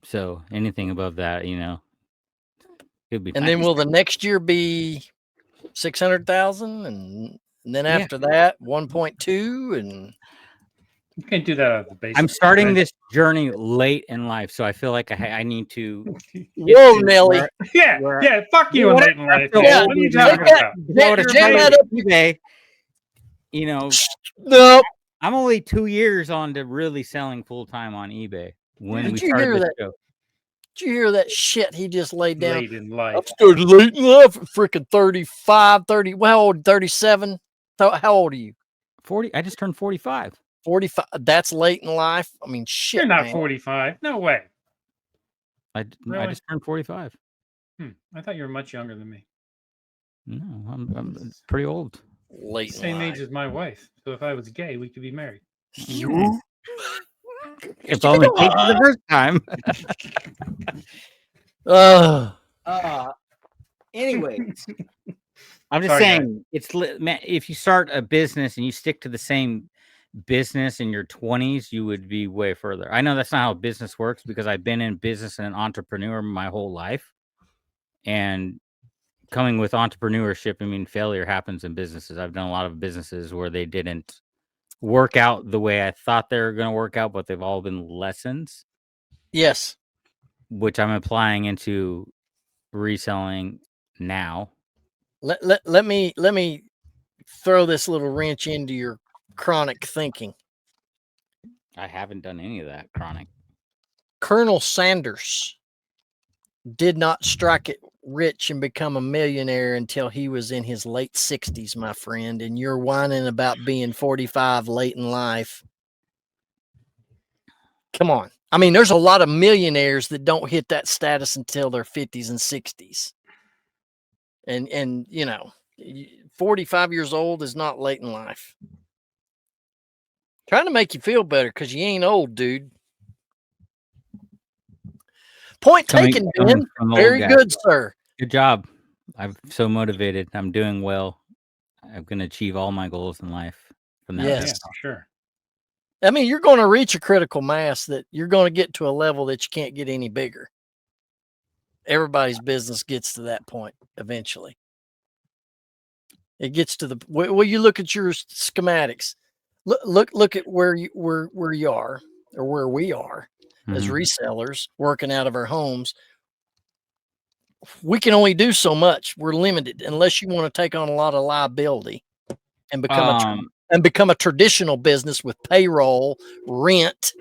So anything above that, could be. And nice. then will the next year be 600,000, and then after that 1.2, and you can't do that out of the basic. I'm starting this journey late in life, so I feel like I need to. Whoa, Nelly! Yeah. Fuck you in late in life. Yeah, what are you talking about? eBay. Nope. I'm only 2 years on to really selling full time on eBay. When Did we you started hear the that? show. Did you hear that shit he just laid down? Late in life. I started late in life at freaking 35, 30. Well, how old? 37? How old are you? 40. I just turned 45. 45. That's late in life. I mean, shit. You're not man. 45. No way. I just turned 45. I thought you were much younger than me. No, I'm pretty old. Late in Same life. age as my wife. So if I was gay, we could be married. You? It's only the first time. Anyways, I'm just saying, if you start a business and you stick to the same business in your 20s, you would be way further. I know that's not how business works because I've been in business and an entrepreneur my whole life. And coming with entrepreneurship, I mean, failure happens in businesses. I've done a lot of businesses where they didn't work out the way I thought they were going to work out, but they've all been lessons. Yes. Which I'm applying into reselling now. Let me throw this little wrench into your chronic thinking. I haven't done any of that chronic. Colonel Sanders did not strike it rich and become a millionaire until he was in his late 60s, my friend. And you're whining about being 45 late in life. Come on. I mean, there's a lot of millionaires that don't hit that status until their 50s and 60s. And 45 years old is not late in life. Trying to make you feel better because you ain't old, dude. Point taken, Ben. Very good, sir. Good job. I'm so motivated. I'm doing well. I'm going to achieve all my goals in life from that. Yes, for sure. I mean, you're going to reach a critical mass that you're going to get to a level that you can't get any bigger. Everybody's business gets to that point eventually. It gets to the well. You look at your schematics. Look at where you are, or where we are as resellers working out of our homes. We can only do so much. We're limited unless you want to take on a lot of liability and become a traditional business with payroll, rent.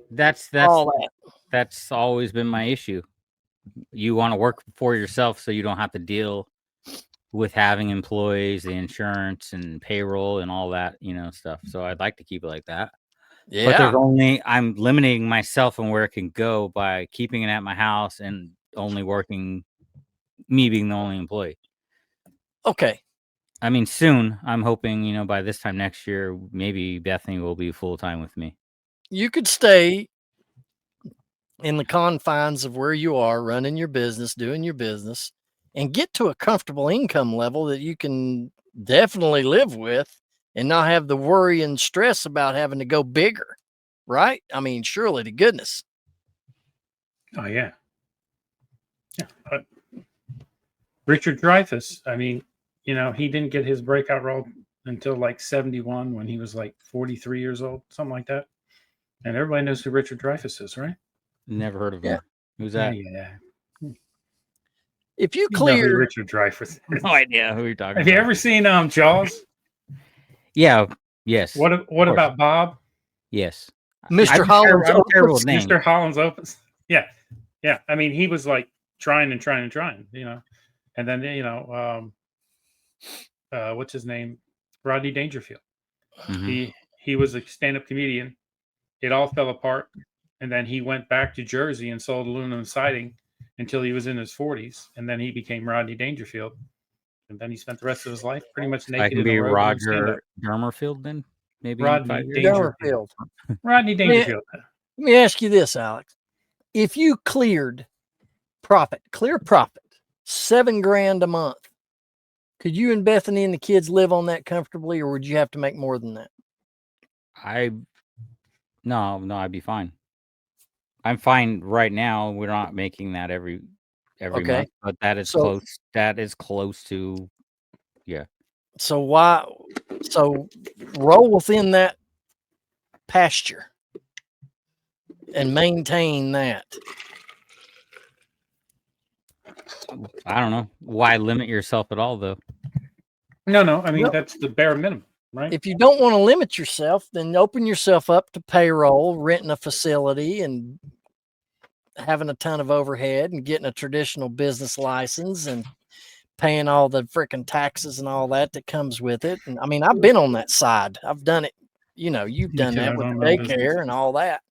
That's all that. That's always been my issue. You want to work for yourself so you don't have to deal with having employees, the insurance and payroll and all that, stuff. So I'd like to keep it like that. Yeah. But I'm limiting myself and where it can go by keeping it at my house and only working, me being the only employee. Okay. I mean, soon I'm hoping, by this time next year, maybe Bethany will be full time with me. You could stay in the confines of where you are, running your business, doing your business, and get to a comfortable income level that you can definitely live with and not have the worry and stress about having to go bigger, right? I mean, surely to goodness. Oh, yeah. Yeah. Richard Dreyfuss, I mean, he didn't get his breakout role until like 71 when he was like 43 years old, something like that. And everybody knows who Richard Dreyfuss is, right? Never heard of him. Who's that? Yeah. If you clear Richard Dreyfuss, no idea who you're talking about. Have you ever seen Jaws? Yeah. Yes. What about Bob? Yes. Mr. Holland's Opus. Mr. Holland's Opus. Yeah. I mean, he was like trying, and then what's his name? Rodney Dangerfield. Mm-hmm. He was a stand-up comedian. It all fell apart, and then he went back to Jersey and sold aluminum siding until he was in his 40s, and then he became Rodney Dangerfield, and then he spent the rest of his life pretty much naked. I can be Roger Dermerfield then, maybe Rodney Dangerfield. Rodney Dangerfield. Let me ask you this, Alex: if you clear profit, $7,000 a month, could you and Bethany and the kids live on that comfortably, or would you have to make more than that? No, I'd be fine. I'm fine right now. We're not making that every Okay. month, but that is So- close. That is close to, yeah. So roll within that pasture and maintain that. I don't know why limit yourself at all, though. No. I mean, Well, that's the bare minimum, right? if you don't want to limit yourself, then open yourself up to payroll, renting a facility, and having a ton of overhead, and getting a traditional business license, and paying all the freaking taxes and all that comes with it. And I mean, I've been on that side. I've done it. You've done that with the daycare and all that.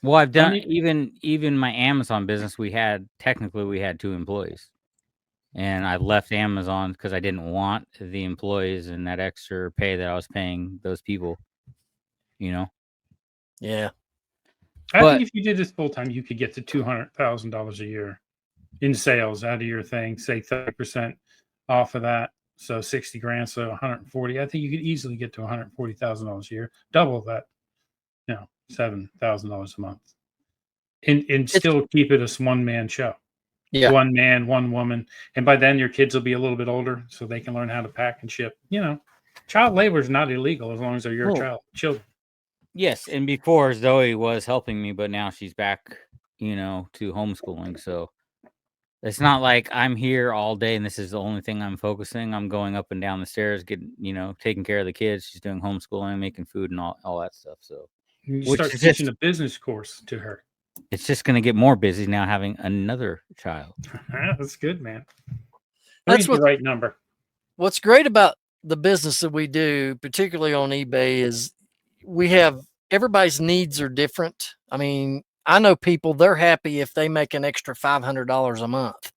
Well, I've done even my Amazon business. We had 2 employees, and I left Amazon because I didn't want the employees and that extra pay that I was paying those people. Yeah. I think if you did this full time, you could get to $200,000 a year in sales out of your thing. Say 30% off of that, so 60 grand, so 140. I think you could easily get to $140,000 a year, double that. $7,000 a month, and still keep it as one-man show. Yeah. One man, one woman, and by then your kids will be a little bit older, so they can learn how to pack and ship. Child labor is not illegal as long as they're your children. Yes, and before Zoe was helping me, but now she's back, to homeschooling. So it's not like I'm here all day and this is the only thing I'm focusing. I'm going up and down the stairs, getting, taking care of the kids. She's doing homeschooling, making food, and all that stuff. So you start teaching a business course to her. It's just going to get more busy now having another child. That's good, man. That's the right number. What's great about the business that we do, particularly on eBay, is everybody's needs are different. I mean, I know people, they're happy if they make an extra $500 a month,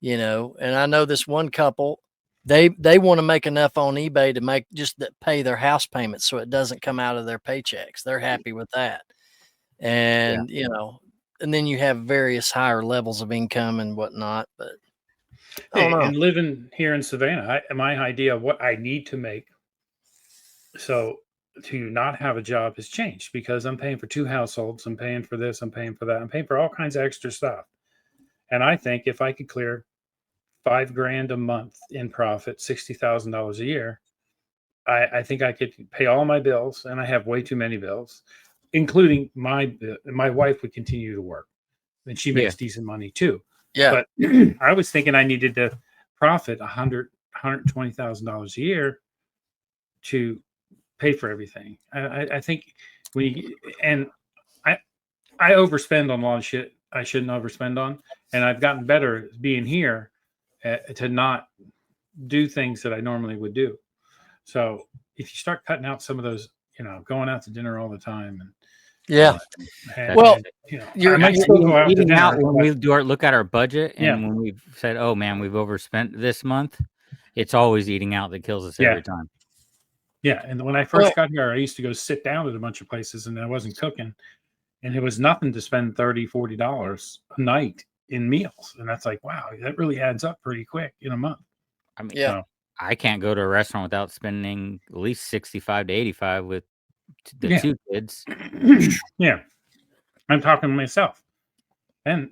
and I know this one couple, they want to make enough on eBay to make pay their house payments, so it doesn't come out of their paychecks. They're happy with that. And, and then you have various higher levels of income and whatnot, but and living here in Savannah, my idea of what I need to make so to not have a job has changed, because I'm paying for 2 households. I'm paying for this. I'm paying for that. I'm paying for all kinds of extra stuff. And I think if I could clear $5 grand a month in profit, $60,000 a year, I think I could pay all my bills, and I have way too many bills, including my wife would continue to work, and she makes decent money too. Yeah. But I was thinking I needed to profit $120,000 a year to pay for everything. I think I overspend on a lot of shit I shouldn't overspend on, and I've gotten better at being here to not do things that I normally would do. So if you start cutting out some of those, going out to dinner all the time, and I might still go out to dinner when we look at our budget, and when we've said, "Oh man, we've overspent this month," it's always eating out that kills us every time. Yeah, and when I first got here, I used to go sit down at a bunch of places, and I wasn't cooking, and it was nothing to spend $30-$40 a night in meals, and that's like, wow, that really adds up pretty quick in a month. I mean, I can't go to a restaurant without spending at least 65 to 85 with the 2 kids. Yeah, I'm talking to myself, and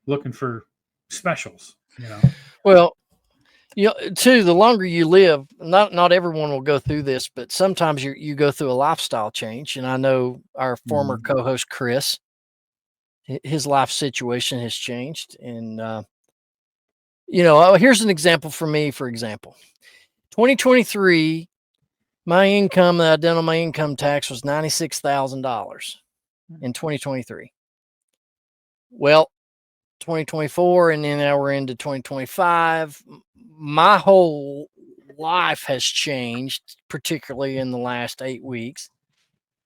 looking for specials. Well, too, the longer you live, not everyone will go through this, but sometimes you go through a lifestyle change. And I know our former co-host Chris, his life situation has changed, and here's an example for me. For example, 2023, my income that I done on my income tax was $96,000 in 2023. Well, 2024, and then now we're into 2025. My whole life has changed, particularly in the last 8 weeks,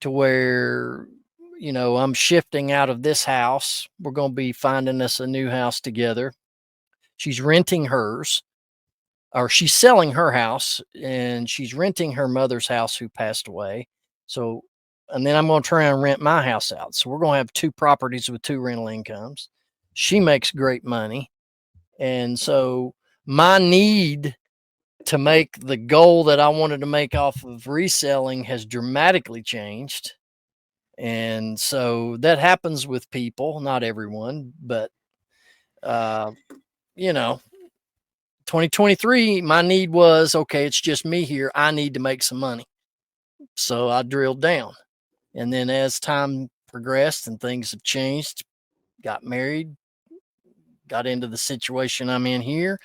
to where, I'm shifting out of this house. We're going to be finding us a new house together. She's renting hers, or she's selling her house, and she's renting her mother's house who passed away. So, and then I'm going to try and rent my house out. So we're going to have 2 properties with 2 rental incomes. She makes great money. And so my need to make the goal that I wanted to make off of reselling has dramatically changed. And so that happens with people, not everyone, but, 2023, my need was, okay, it's just me here. I need to make some money. So I drilled down. And then as time progressed and things have changed, got married, got into the situation I'm in here.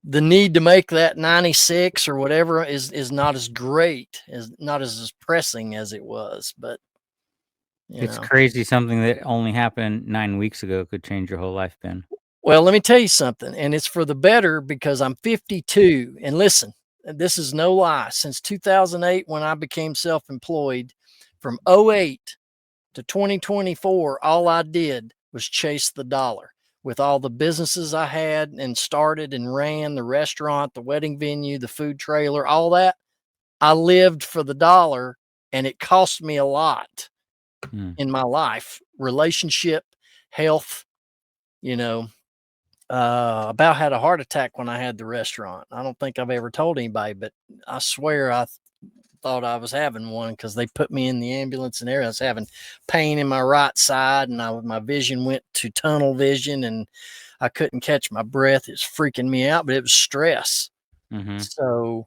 The need to make that 96 or whatever is not as great, not as pressing as it was, but it's crazy. Something that only happened 9 weeks ago could change your whole life, Ben. Well, let me tell you something, and it's for the better because I'm 52. And listen, this is no lie. Since 2008, when I became self-employed, from 08 to 2024, all I did was chase the dollar. With all the businesses I had and started and ran, the restaurant, the wedding venue, the food trailer, all that, I lived for the dollar, and it cost me a lot in my life, relationship, health, about had a heart attack when I had the restaurant. I don't think I've ever told anybody, but I swear I thought I was having one because they put me in the ambulance and everything. I was having pain in my right side, and my vision went to tunnel vision, and I couldn't catch my breath. It was freaking me out, but it was stress. So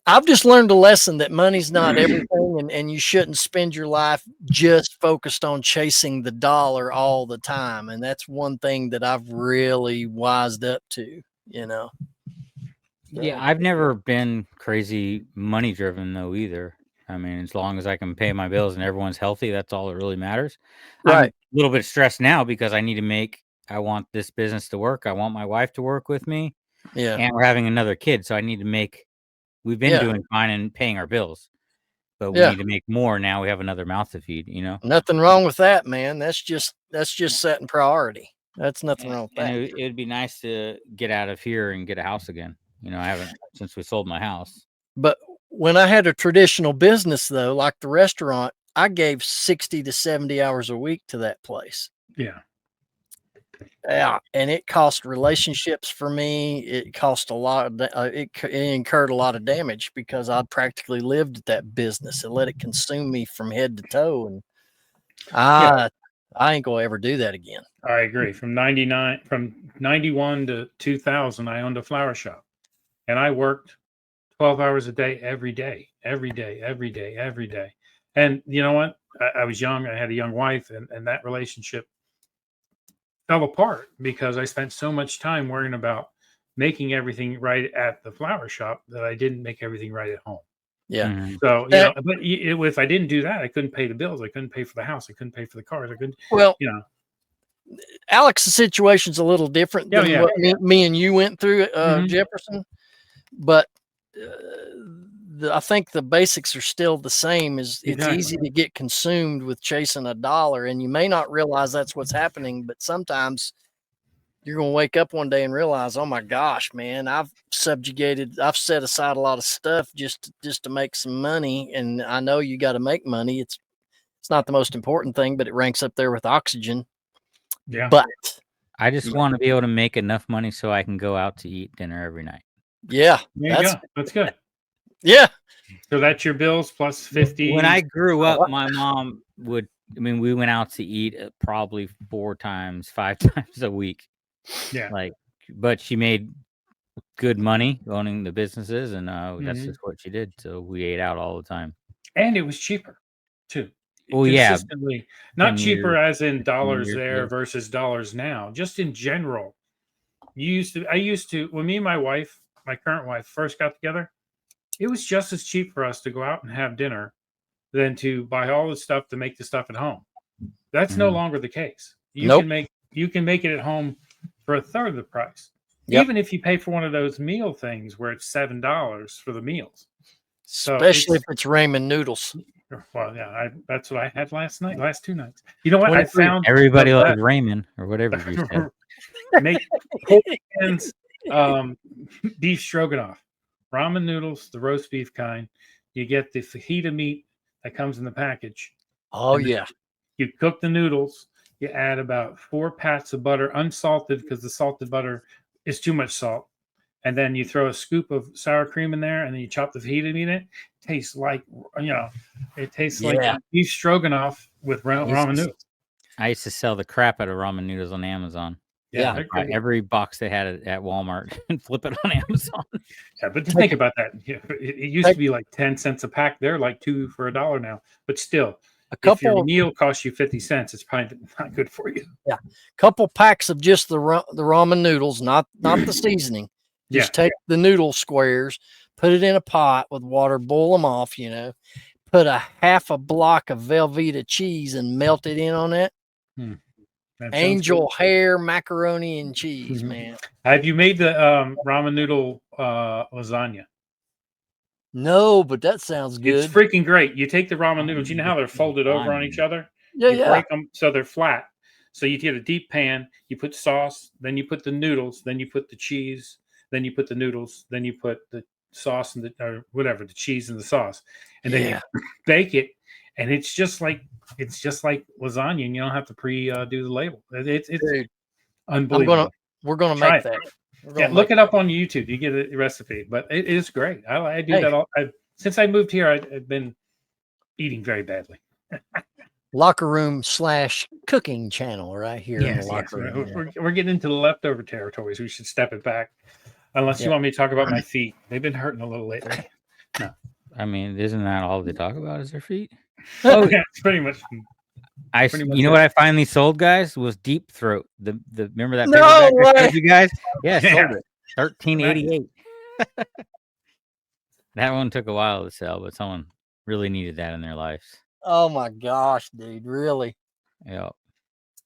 I've just learned a lesson that money's not everything, and you shouldn't spend your life just focused on chasing the dollar all the time. And that's one thing that I've really wised up to, Yeah, I've never been crazy money driven though either. I mean, as long as I can pay my bills and everyone's healthy, that's all that really matters. Right. I'm a little bit stressed now because I want this business to work. I want my wife to work with me. Yeah. And we're having another kid. So I need to we've been doing fine and paying our bills, but we need to make more now. We have another mouth to feed, Nothing wrong with that, man. That's just setting priority. That's nothing wrong with that. And it would be nice to get out of here and get a house again. I haven't since we sold my house. But when I had a traditional business, though, like the restaurant, I gave 60 to 70 hours a week to that place. Yeah. Yeah. And it cost relationships for me. It cost a lot of, it incurred a lot of damage because I practically lived at that business and let it consume me from head to toe. And I ain't going to ever do that again. I agree. From 91 to 2000, I owned a flower shop. And I worked 12 hours a day, every day. And you know what? I was young. I had a young wife, and that relationship fell apart because I spent so much time worrying about making everything right at the flower shop that I didn't make everything right at home. Yeah. So, but if I didn't do that, I couldn't pay the bills. I couldn't pay for the house. I couldn't pay for the cars. I couldn't, Alex's situation's a little different than what me and you went through, Jefferson. But I think the basics are still the same. It's easy to get consumed with chasing a dollar, and you may not realize that's what's happening. But sometimes you're going to wake up one day and realize, oh my gosh, man, I've set aside a lot of stuff just to make some money. And I know you got to make money. It's not the most important thing, but it ranks up there with oxygen. Yeah. But I just want to be able to make enough money so I can go out to eat dinner every night. Yeah. That's good. Yeah. So that's your bills plus 50. When I grew up, my mom we went out to eat probably 4 times, 5 times a week. Yeah. But she made good money owning the businesses, and that's just what she did. So we ate out all the time. And it was cheaper too. Well, yeah. Not cheaper as in dollars there versus dollars now. Just in general. I used to, when me and my wife, my current wife, first got together, it was just as cheap for us to go out and have dinner than to buy all the stuff to make the stuff at home. That's no longer the case. You can make it at home for a third of the price. Yep. Even if you pay for one of those meal things where it's $7 for the meals. So especially if it's ramen noodles. Well, yeah, that's what I had last 2 nights. You know what? I found everybody loves ramen or whatever you said. Make pork ends, beef stroganoff, ramen noodles, the roast beef kind. You get the fajita meat that comes in the package. Oh yeah. You cook the noodles. You add about 4 pats of butter, unsalted, because the salted butter is too much salt. and then you throw a scoop of sour cream in there, and then you chop the fajita meat in it. Tastes like, it tastes like beef stroganoff with ramen noodles. I used to sell the crap out of ramen noodles on Amazon. Yeah. Every box they had at Walmart and flip it on Amazon. Yeah, but think about that. It used to be like 10 cents a pack. They're like $2 for $1 now. But still, if your meal costs you 50 cents, it's probably not good for you. Yeah. Couple packs of just the ramen noodles, not the seasoning. Just take the noodle squares, put it in a pot with water, boil them off, put a half a block of Velveeta cheese and melt it in on it. Angel hair macaroni and cheese, man. Have you made the ramen noodle lasagna? No, but that sounds good. It's freaking great. You take the ramen noodles. You know how they're folded over on each other? Yeah, you break them so they're flat. So you get a deep pan. You put sauce. Then you put the noodles. Then you put the cheese. Then you put the noodles. Then you put the sauce and the cheese and the sauce. And then you bake it. And it's just like lasagna, and you don't have to do the label. It's unbelievable. We're gonna make that. Look it up on YouTube. You get a recipe, but it is great. I do that all. Since I moved here, I've been eating very badly. Locker room / cooking channel right here in the locker room. We're getting into the leftover territories. We should step it back, unless you want me to talk about my feet. They've been hurting a little lately. No. I mean, isn't that all they talk about is their feet? Oh yeah, it's pretty much. You know what I finally sold, guys, was Deep Throat. The remember that? No way, you guys. Yeah, sold it. $13.88. That one took a while to sell, but someone really needed that in their lives. Oh my gosh, dude! Really? Yeah.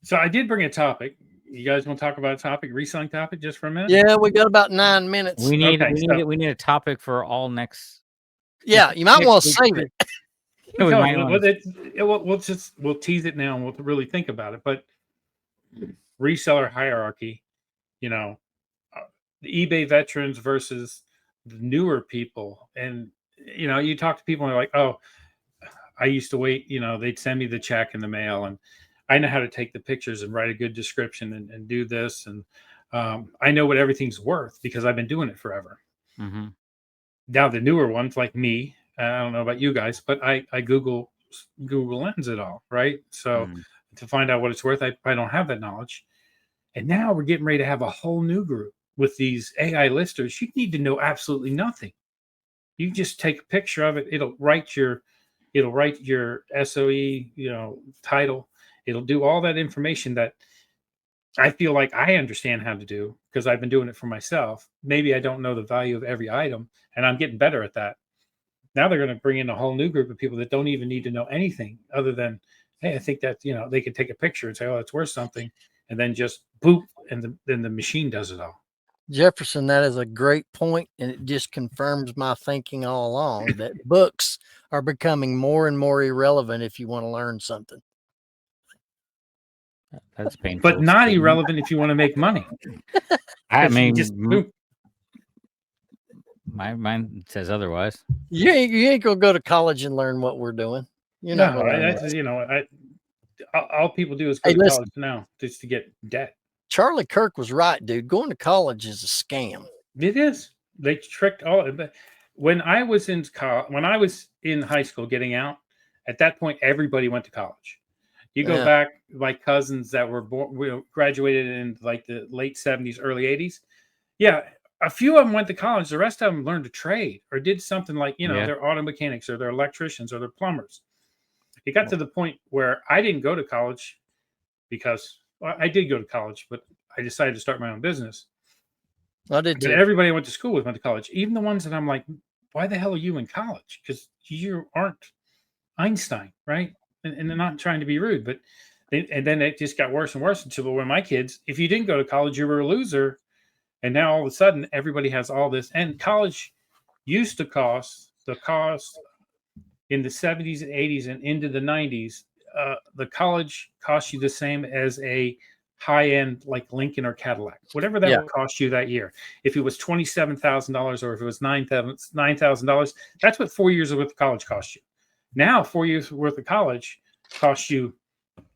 So I did bring a topic. You guys want to talk about a topic, reselling topic, just for a minute? Yeah, we got about 9 minutes. We need a topic for all next. Yeah, you might want to save it. We'll tease it now and we'll really think about it. But reseller hierarchy, the eBay veterans versus the newer people, and you talk to people and they're like, oh, I used to wait. They'd send me the check in the mail, and I know how to take the pictures and write a good description and do this, and I know what everything's worth because I've been doing it forever. Mm-hmm. Now the newer ones, like me. I don't know about you guys, but I Google Lens it all, right? So to find out what it's worth, I don't have that knowledge. And now we're getting ready to have a whole new group with these AI listers. You need to know absolutely nothing. You just take a picture of it. It'll write your SOE, title. It'll do all that information that I feel like I understand how to do because I've been doing it for myself. Maybe I don't know the value of every item, and I'm getting better at that. Now they're going to bring in a whole new group of people that don't even need to know anything other than, hey, I think that, they can take a picture and say, oh, it's worth something. And then just boop. And then the machine does it all. Jefferson, that is a great point, and it just confirms my thinking all along that books are becoming more and more irrelevant if you want to learn something. That's painful. But not irrelevant if you want to make money. I mean, just boop. Mine says otherwise. You ain't gonna go to college and learn what we're doing. All people do is go to college now just to get debt. Charlie Kirk was right, dude. Going to college is a scam. It is. They tricked all. When I was in high school, getting out, at that point, everybody went to college. You go back, my cousins that were graduated in like the late 70s, early 80s. Yeah. A few of them went to college. The rest of them learned a trade or did something like, they're auto mechanics or they're electricians or they're plumbers. It got to the point where I didn't go to college because I did go to college, but I decided to start my own business. I did too. But everybody I went to school with went to college. Even the ones that I'm like, why the hell are you in college? Because you aren't Einstein, right? And they're not trying to be rude, but then it just got worse and worse until when my kids, if you didn't go to college, you were a loser. And now all of a sudden, everybody has all this. And college used to cost in the 70s and 80s and into the 90s. The college cost you the same as a high-end like Lincoln or Cadillac, whatever that would cost you that year. If it was $27,000 or if it was $9,000, that's what 4 years worth of college cost you. Now 4 years worth of college costs you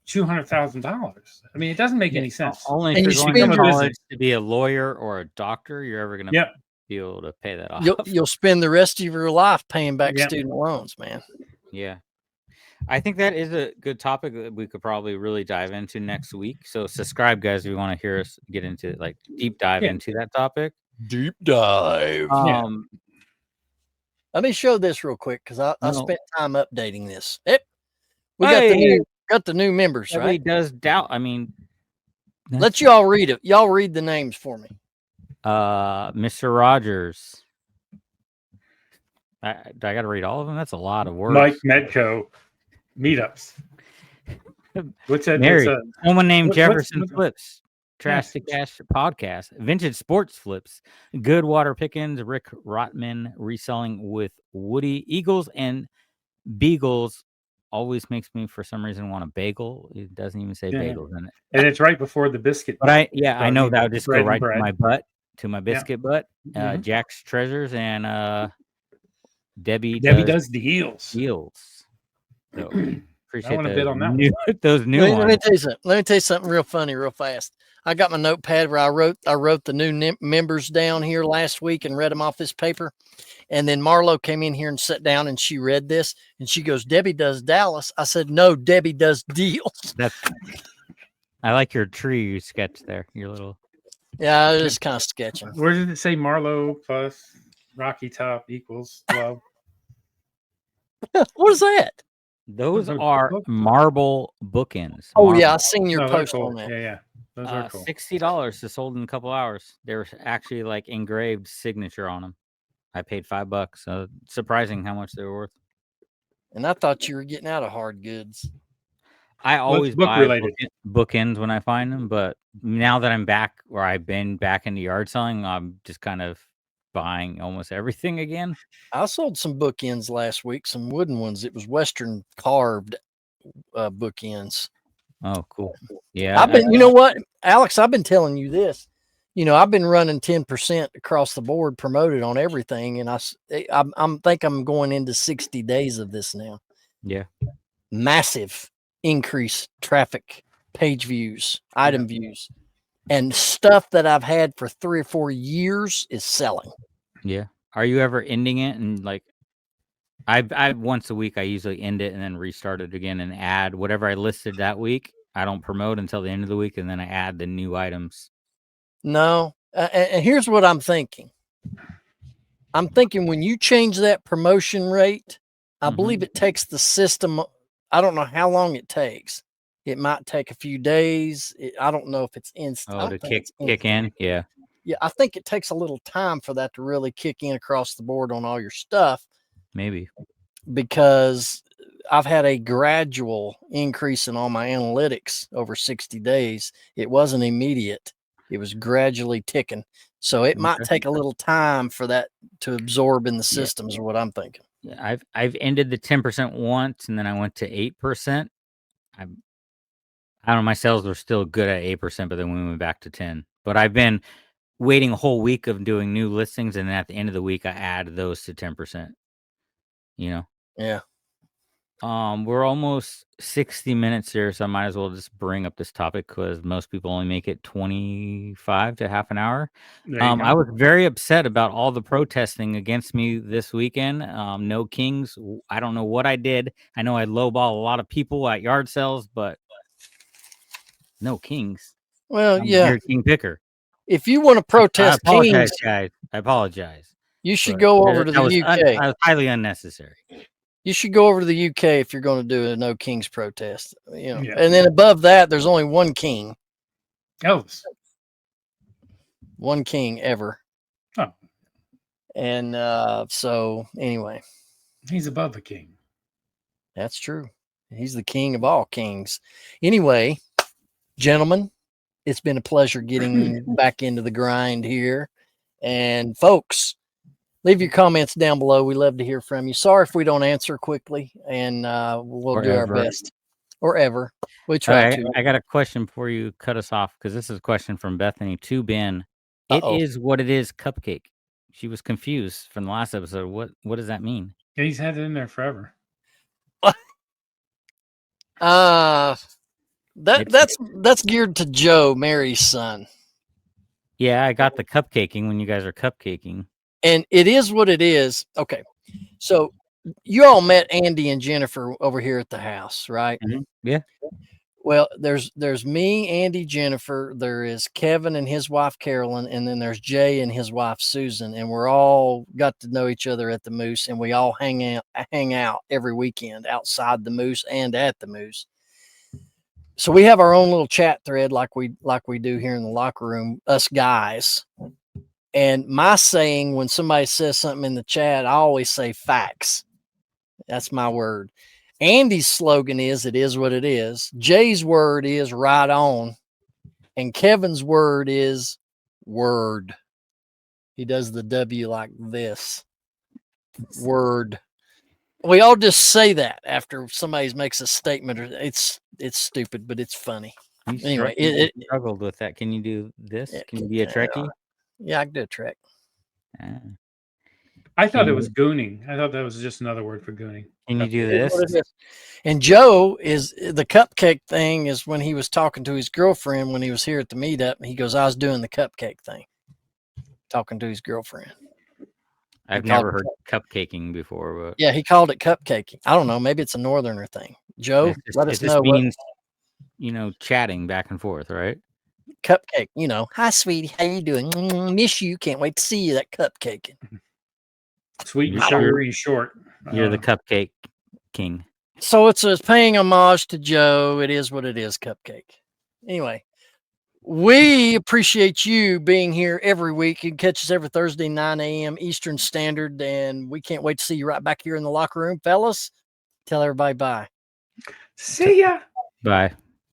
$200,000. I mean, it doesn't make any sense. Only if you're going to college to be a lawyer or a doctor, you're ever going to be able to pay that off. You'll spend the rest of your life paying back student loans, man. Yeah. I think that is a good topic that we could probably really dive into next week. So subscribe, guys, if you want to hear us get into like deep dive into that topic. Deep dive. Let me show this real quick because I spent time updating this. Yep. We got the new members, right? It does doubt. I mean, let y'all read it. Y'all read the names for me. Mr. Rogers. I got to read all of them. That's a lot of words. Mike Medco, meetups. What's that? Mary, someone named Jefferson Flips. Trash to Cash podcast. Vintage Sports Flips. Good Water Pickens. Rick Rotman reselling with Woody Eagles and Beagles. Always makes me for some reason want a bagel. It doesn't even say bagels in it. And it's right before the biscuit. But I know that would just go right to my butt, to my biscuit butt. Jack's Treasures and Debbie does deals. So appreciate I want to bid on that those new ones. Let me tell you something real funny, real fast. I got my notepad where I wrote the new members down here last week and read them off this paper. And then Marlo came in here and sat down and she read this and she goes, Debbie does Dallas. I said, no, Debbie does deals. I like your tree you sketched there. Your little. Yeah, I was kind of sketching. Where did it say Marlo plus Rocky Top equals 12? What is that? Those are marble bookends. Oh, yeah. I seen your post on that. Yeah. Those are cool. $60 to sold in a couple hours. They were actually like engraved signature on them. I paid $5. So surprising how much they were worth. And I thought you were getting out of hard goods. I always buy bookends when I find them, but now that I'm back where I've been back into yard selling, I'm just kind of buying almost everything again. I sold some bookends last week, some wooden ones. It was Western carved bookends. Oh, cool. Yeah. You know what, Alex, I've been telling you this. You know, I've been running 10% across the board promoted on everything. And I think I'm going into 60 days of this now. Yeah. Massive increase traffic, page views, item views, and stuff that I've had for 3 or 4 years is selling. Yeah. Are you ever ending it? And like, I once a week, I usually end it and then restart it again and add whatever I listed that week. I don't promote until the end of the week. And then I add the new items. No. And here's what I'm thinking. I'm thinking when you change that promotion rate, I believe it takes the system. I don't know how long it takes. It might take a few days. I don't know if it's instant. Oh, to kick in. Yeah. Yeah. I think it takes a little time for that to really kick in across the board on all your stuff. Maybe. Because I've had a gradual increase in all my analytics over 60 days. It wasn't immediate. It was gradually ticking. So it might take a little time for that to absorb in the systems, is what I'm thinking. Yeah, I've ended the 10% once, and then I went to 8%. I don't know, my sales were still good at 8%, but then we went back to 10. But I've been waiting a whole week of doing new listings, and then at the end of the week, I add those to 10%. You know? Yeah. We're almost 60 minutes here, so I might as well just bring up this topic because most people only make it 25 to half an hour. I was very upset about all the protesting against me this weekend. No Kings. I don't know what I did. I know I lowball a lot of people at yard sales, but no Kings. Well, I'm King picker. If you want to protest Kings, guys. I apologize. You should go over to the UK. That was highly unnecessary. You should go over to the UK if you're going to do a no Kings protest. You know, and then above that, there's only one king. Elvis. One king ever. Oh. And so anyway. He's above the king. That's true. He's the king of all kings. Anyway, gentlemen, it's been a pleasure getting back into the grind here. And folks, leave your comments down below. We love to hear from you. Sorry if we don't answer quickly, and we'll do our best. Or ever. We try to. I got a question before you cut us off, because this is a question from Bethany to Ben. It is what it is, cupcake. She was confused from the last episode. What does that mean? Yeah, he's had it in there forever. That's geared to Joe, Mary's son. Yeah, I got the cupcaking when you guys are cupcaking. And it is what it is. Okay. So you all met Andy and Jennifer over here at the house, right? Mm-hmm. Yeah. Well, there's me, Andy, Jennifer. There is Kevin and his wife Carolyn, and then there's Jay and his wife Susan. And we're all got to know each other at the Moose, and we all hang out every weekend outside the Moose and at the Moose. So we have our own little chat thread like we do here in the locker room, us guys. And my saying when somebody says something in the chat, I always say facts. That's my word. Andy's slogan is, it is what it is. Jay's word is right on. And Kevin's word is word. He does the W like this. Word. We all just say that after somebody makes a statement. It's stupid, but it's funny. Anyway, it struggled with that. Can you do this? Can you be a Trekkie? Yeah, I can do a Trek. I thought it was gooning. I thought that was just another word for gooning. Can you do this? And Joe is the cupcake thing is when he was talking to his girlfriend when he was here at the meetup. He goes, I was doing the cupcake thing, talking to his girlfriend. I've never heard cupcaking before, but yeah, he called it cupcaking. I don't know. Maybe it's a northerner thing. Joe, let us know. Means, chatting back and forth, right? Cupcake, hi, sweetie. How you doing? Miss you. Can't wait to see you. That cupcaking. Sweet and sugary short. You're the cupcake king. So it's paying homage to Joe. It is what it is, cupcake. Anyway, we appreciate you being here every week. You can catch us every Thursday, 9 a.m. Eastern Standard. And we can't wait to see you right back here in the locker room. Fellas, tell everybody bye. See ya. Bye.